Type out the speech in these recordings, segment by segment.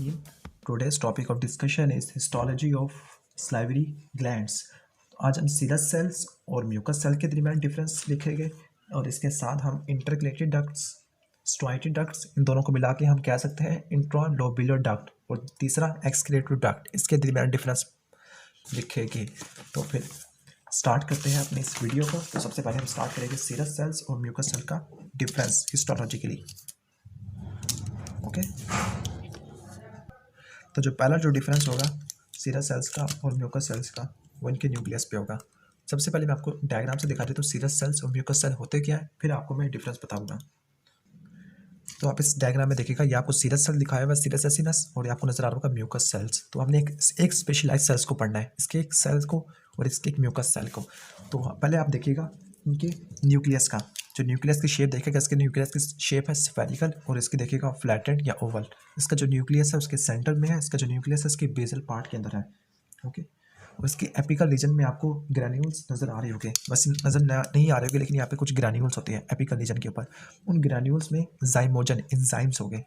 13. Today's topic of discussion is histology of salivary glands. आज हम serous sales और mucus cell के दरमियान डिफरेंस लिखेंगे और इसके साथ हम इंटरकलेटेड डक्ट्स, स्टोमाटिक डक्ट्स, इन दोनों को मिला के हम कह सकते हैं इंट्रालोब्यूलर डक्ट, और तीसरा एक्सक्रीटरी डक्ट, इसके दरमियान डिफरेंस लिखेंगे। तो फिर स्टार्ट करते हैं अपने इस वीडियो को। तो सबसे पहले हम स्टार्ट करेंगे सीरस सेल्स और म्यूकस सेल का डिफरेंस हिस्टोलॉजिकली। ओके, तो जो पहला जो डिफरेंस होगा सीरस सेल्स का और म्यूकस सेल्स का, वो इनके न्यूक्लियस पे होगा। सबसे पहले मैं आपको डायग्राम से दिखा देता हूँ सीरस सेल्स और म्यूकस सेल होते क्या है, फिर आपको मैं डिफरेंस बताऊंगा। तो आप इस डायग्राम में देखिएगा, ये आपको सीरस सेल दिखाया हुआ है, सीरस एसिनस, और ये आपको नजर आ रहा होगा म्यूकस सेल्स। तो हमने एक स्पेशलाइज सेल्स को पढ़ना है, इसके एक सेल्स को और इसके एक म्यूकस सेल को। तो पहले आप देखिएगा इनके न्यूक्लियस का, जो न्यूक्लियस की शेप देखेगा, इसके न्यूक्लियस की शेप है स्फेरिकल और इसकी देखिएगा फ्लैटेंड या ओवल। इसका जो न्यूक्लियस है उसके सेंटर में है, इसका जो न्यूक्लियस है इसके बेसल पार्ट के अंदर है। ओके, और इसके एपिकल रीजन में आपको ग्रैन्यूल्स नजर आ रहे होंगे, बस नजर नहीं आ रहे होंगे, लेकिन यहाँ पे कुछ ग्रैन्यूल्स होते हैं एपिकल रीजन के ऊपर। उन ग्रैन्यूल्स में जाइमोजन एंजाइम्स हो गए,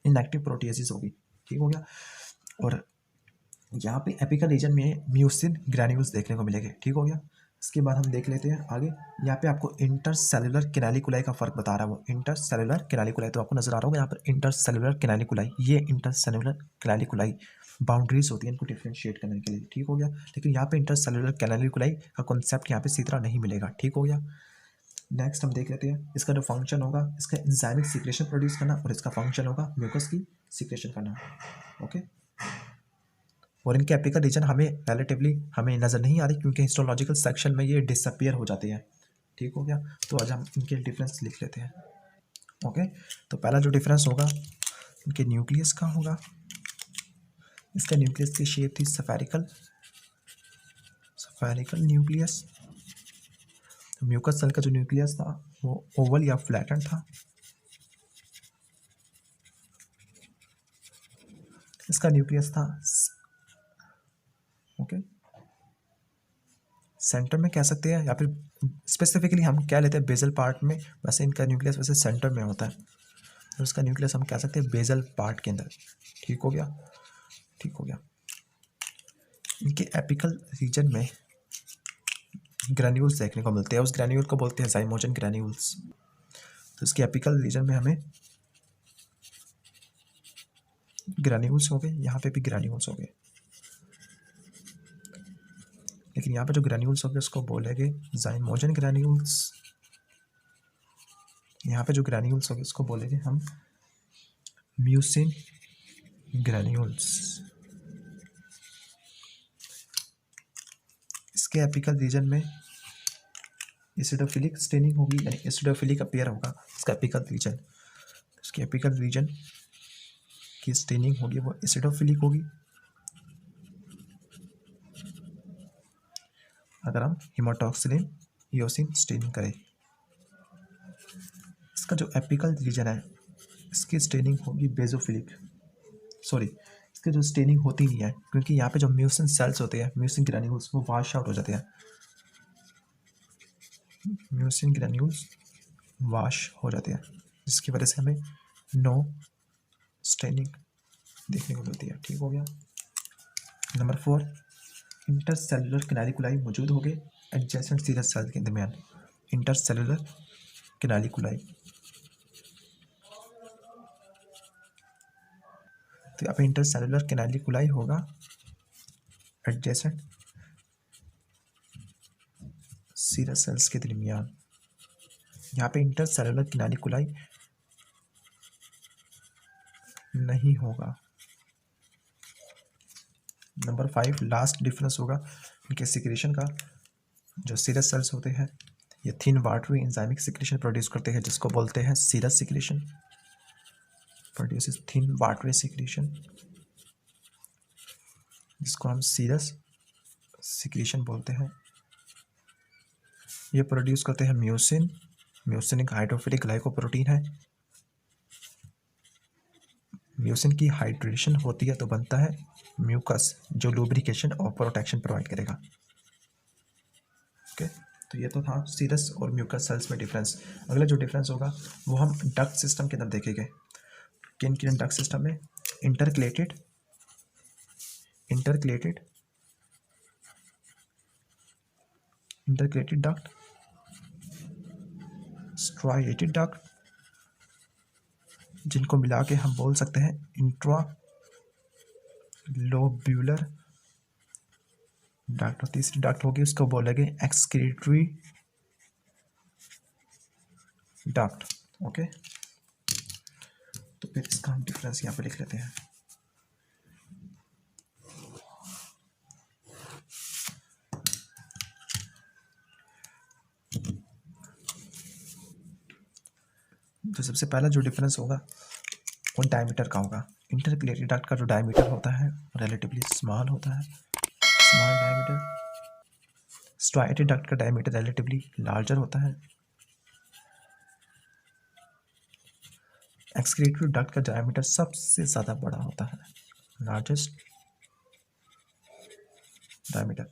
इनएक्टिव प्रोटीएसेस होगी, ठीक हो गया। और यहाँ पे एपिकल रीजन में म्यूसिन ग्रैन्यूल्स देखने को मिलेंगे, ठीक हो गया। इसके बाद हम देख लेते हैं आगे। यहाँ पे आपको इंटरसेलुलर कैनालिकुलाई का फर्क बता रहा है, वो इंटरसेलुलर कैनालिकुलाई, तो आपको नजर आ रहा होगा यहाँ पर इंटरसेलुलर कैनालिकुलाई, ये इंटरसेलुलर कैनालिकुलाई बाउंड्रीज होती है इनको डिफ्रेंशिएट करने के लिए, ठीक हो गया। लेकिन यहाँ पे इंटरसेलुलर कैनालिकुलाई का कॉन्सेप्ट यहाँ पे इसी तरह नहीं मिलेगा, ठीक हो गया। नेक्स्ट हम देख लेते हैं इसका जो फंक्शन होगा, इसका एंजाइमिक सीक्रेशन प्रोड्यूस करना, और इसका फंक्शन होगा म्यूकस की सीक्रेशन करना। ओके, और इनके एपिकल रीजन हमें रिलेटिवली हमें नज़र नहीं आ रही, क्योंकि हिस्टोलॉजिकल सेक्शन में ये डिसअपियर हो जाते हैं, ठीक हो गया। तो आज हम इनके डिफरेंस लिख लेते हैं। ओके, तो पहला जो डिफरेंस होगा इनके न्यूक्लियस का होगा। इसका न्यूक्लियस की शेप थी स्फेरिकल न्यूक्लियस। तो म्यूकस सेल का जो न्यूक्लियस था वो ओवल या फ्लैटेंड था। इसका न्यूक्लियस था ओके सेंटर में कह सकते हैं, या फिर स्पेसिफिकली हम क्या लेते हैं बेजल पार्ट में, वैसे इनका न्यूक्लियस वैसे सेंटर में होता है, और इसका न्यूक्लियस हम कह सकते हैं बेजल पार्ट के अंदर, ठीक हो गया, ठीक हो गया। इनके एपिकल रीजन में ग्रैन्यूल्स देखने को मिलते हैं, उस ग्रैन्यूल को बोलते हैं जाइमोजन ग्रैन्यूल्स। तो इसके एपिकल रीजन में हमें ग्रैन्यूल्स हो गए, यहाँ पे भी ग्रैन्यूल्स हो गए, लेकिन यहाँ पे जो ग्रैन्यूल्स हो गए उसको बोलेंगे जाइमोजन ग्रैन्यूल्स। यहाँ पे जो ग्रैन्यूल्स हो गए उसको बोलेंगे हम म्यूसिन ग्रैन्यूल्स। इसके एपिकल रीजन में एसिडोफिलिक स्टेनिंग होगी, यानी एसिडोफिलिक अपीयर होगा इसका एपिकल रीजन। इसके एपिकल रीजन की स्टेनिंग होगी वो एसिडोफिलिक होगी। अगर हम हिमाटॉक्सिलिन ईओसिन स्टेनिंग करें, इसका जो एपिकल रीजन है इसकी स्टेनिंग होगी बेजोफिलिक, सॉरी इसकी जो स्टेनिंग होती नहीं है, क्योंकि यहाँ पे जो म्यूसिन सेल्स होते हैं, म्यूसिन ग्रैन्यूल्स, वो वॉश आउट हो जाते हैं, म्यूसिन ग्रैन्यूल्स वॉश हो जाते हैं, जिसकी वजह से हमें नो स्टेनिंग देखने को मिलती है, ठीक हो गया। नंबर 4, इंटरसेलुलर कैनालिकुलाई मौजूद हो गए एडजेसेंट सीरस सेल के दरमियान, इंटरसेलुलर कैनालिकुलाई। तो यहाँ पे इंटरसेलुलर कैनालिकुलाई होगा एडजेसेंट सीरस सेल्स के दरमियान। यहाँ पे इंटरसेलुलर कैनालिकुलाई नहीं होगा। नंबर 5, लास्ट डिफरेंस होगा इनके सिक्रेशन का। जो सीरस सेल्स होते हैं ये thin watery enzymic secretion produce करते हैं, जिसको बोलते हैं serous secretion, produces thin watery secretion, जिसको हम सीरस सिक्रेशन बोलते हैं। ये प्रोड्यूस करते हैं म्यूसिन, म्यूसिन एक हाइड्रोफिलिक ग्लाइकोप्रोटीन है। म्यूसिन की हाइड्रेशन होती है तो बनता है म्यूकस, जो लुब्रिकेशन और प्रोटेक्शन प्रोवाइड करेगा। ओके, तो ये तो था सीरस और म्यूकस सेल्स में डिफरेंस। अगला जो डिफरेंस होगा वो हम डक्ट सिस्टम के अंदर देखेंगे। किन किन डक्ट सिस्टम में? इंटरकलेटेड डक्ट, स्ट्राइएटेड डक्ट, जिनको मिला के हम बोल सकते हैं इंट्रा लोब्यूलर डक्ट। और तीसरी डक्ट होगी उसको बोलेंगे एक्सक्रीटरी डक्ट। ओके, तो फिर इसका हम डिफरेंस यहाँ पे लिख लेते हैं। तो सबसे पहला जो डिफरेंस होगा वो डायमीटर का होगा। इंटरकलेटेड डक्ट का जो डायमीटर होता है रिलेटिवली स्मॉल होता है, स्मॉल डायमीटर। स्ट्राइएटेड डक्ट का डायमीटर रिलेटिवली लार्जर होता है। एक्सक्रीटरी डक्ट का डायमीटर सबसे ज़्यादा बड़ा होता है, लार्जेस्ट डायमीटर।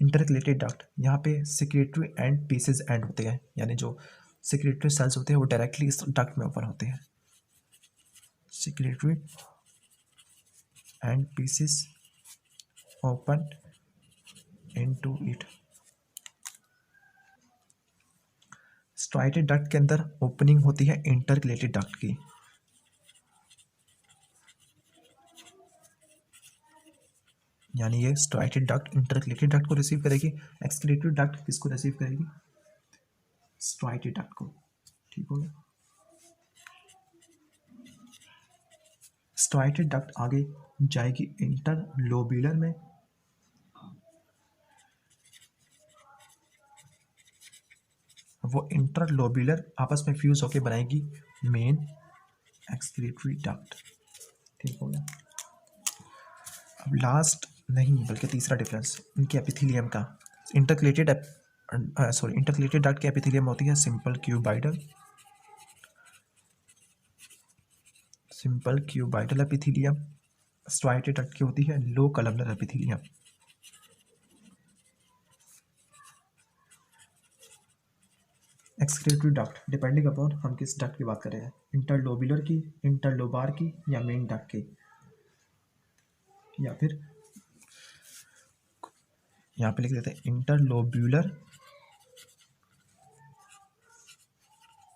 इंटरकलेटेड डक्ट, यहाँ पे सिक्रेटरी एंड पीसेज एंड होते हैं, यानी जो सिक्रेटरी सेल्स होते हैं वो डायरेक्टली इस डक्ट में ओपन होते हैं। Secretory end pieces open into it. Striated duct के अंदर ओपनिंग होती है इंटरकलेटेड डक्ट की। यानी ये स्ट्राइएटेड डक्ट इंटरकलेटेड डक्ट को रिसीव करेगी, एक्सक्रीटरी डक्ट किसको रिसीव करेगी? स्ट्राइएटेड डक्ट को। ठीक हो गया। स्ट्राइएटेड डक्ट आगे जाएगी इंटरलोब्यूलर में, वो इंटरलोब्यूलर आपस में फ्यूज होकर बनाएगी मेन एक्सक्रीटरी डक्ट। ठीक हो गया। अब लास्ट नहीं बल्कि तीसरा डिफरेंस इनके एपिथेलियम का। इंटरकलेटेड डक्ट की एपिथेलियम होती है simple cuboidal epithelium. Striated duct की होती है low columnar epithelium. Excretory duct depending upon हम किस डक्ट की बात कर रहे हैं, इंटरलोब्यूलर की, इंटरलोबार की या मेन डक्ट की, या फिर यहाँ पे लिख देते हैं इंटरलोब्यूलर,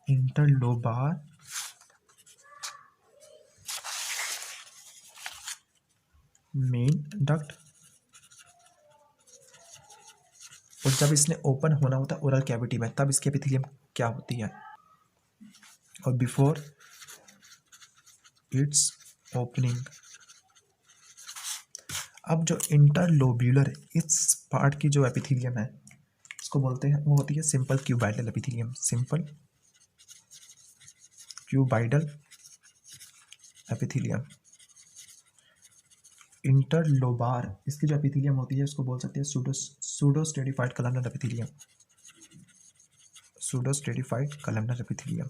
इंटरलोबार, मेन डक्ट। और जब इसने ओपन होना होता है ओरल कैविटी में तब इसकी एपिथेलियम क्या होती है, और बिफोर इट्स ओपनिंग। अब जो इंटरलोब्यूलर इस पार्ट की जो एपिथेलियम है इसको बोलते हैं, वो होती है simple cuboidal epithelium. Simple cuboidal epithelium. Interlobar इसकी जो एपिथेलियम होती है उसको बोल सकते हैं pseudo stratified columnar epithelium. Pseudo stratified columnar epithelium.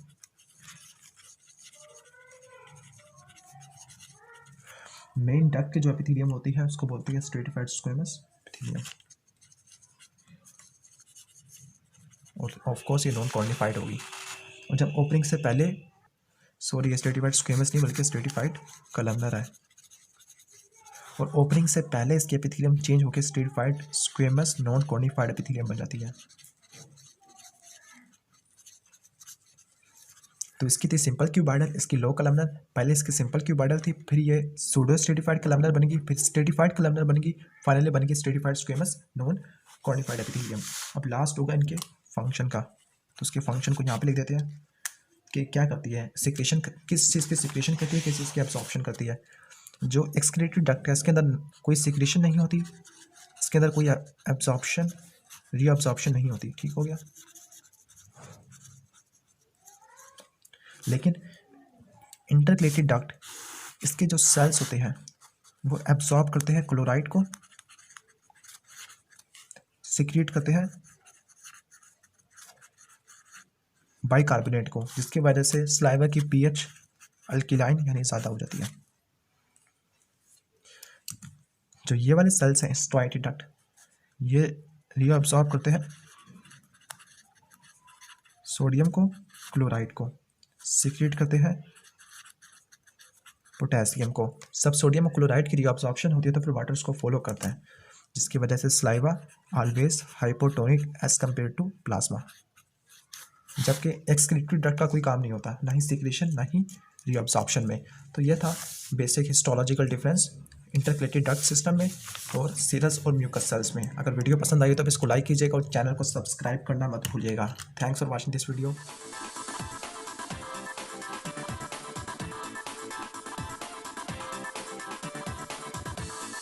Main duct की जो एपिथेलियम होती है उसको बोलते हैं स्ट्रेटिफाइड स्क्वेमस एपिथेलियम। और ऑफ कोर्स ये नॉन कॉर्निफाइड होगी। और जब ओपनिंग से पहले स्ट्रेटिफाइड स्क्वेमस नहीं बल्कि स्ट्रेटिफाइड कलमनर है, और ओपनिंग से पहले इसकी एपिथेलियम चेंज होकर stratified squamous non cornified epithelium बन जाती है। तो इसकी थी सिंपल क्यूबाइडल, इसकी लो कलमनर। पहले इसकी सिंपल क्यूबाइडल थी, फिर ये सूडो स्ट्रेटिफाइड कलमनर बनेगी, फिर स्ट्रेटिफाइड कलमनर बनेगी, फाइनली बनेगी stratified squamous non cornified epithelium. अब लास्ट होगा इनके फंक्शन का, तो उसके फंक्शन को यहाँ पे लिख देते हैं कि क्या करती है सिक्रेशन, किस चीज़ की सिक्रेशन करती है, किस चीज़ की एब्जॉर्प्शन करती है। जो एक्सक्रीटरी डक्ट है इसके अंदर कोई सिक्रेशन नहीं होती, इसके अंदर कोई एब्जॉर्प्शन रीअब्जॉर्प्शन नहीं होती। ठीक हो गया। लेकिन इंटरकलेटेड डक्ट इसके जो सेल्स होते हैं वो एब्जॉर्ब करते हैं क्लोराइड को, सिक्रीट करते हैं बाइकार्बोनेट को, जिसकी वजह से सलाइवा की पीएच अल्किलाइन यानी ज़्यादा हो जाती है। जो ये वाले सेल्स हैं स्ट्राइएटेड डक्ट, ये रीअब्जॉर्ब करते हैं सोडियम को, क्लोराइड को, सिक्रीट करते हैं पोटेशियम को। सब सोडियम और क्लोराइड की रीअब्जॉर्प्शन होती है तो फिर वाटर उसको फॉलो करता है, जिसकी वजह से saliva always hypotonic as compare to plasma. जबकि एक्सक्रीटरी डक्ट का कोई काम नहीं होता, ना ही सिक्रेशन ना ही रीअब्जॉर्प्शन में। तो यह था basic histological difference intercalated duct system में और सीरस और म्यूकस सेल्स में। अगर वीडियो पसंद आई तो इसको लाइक कीजिएगा और चैनल को सब्सक्राइब करना मत भूलिएगा। Thanks for watching this video.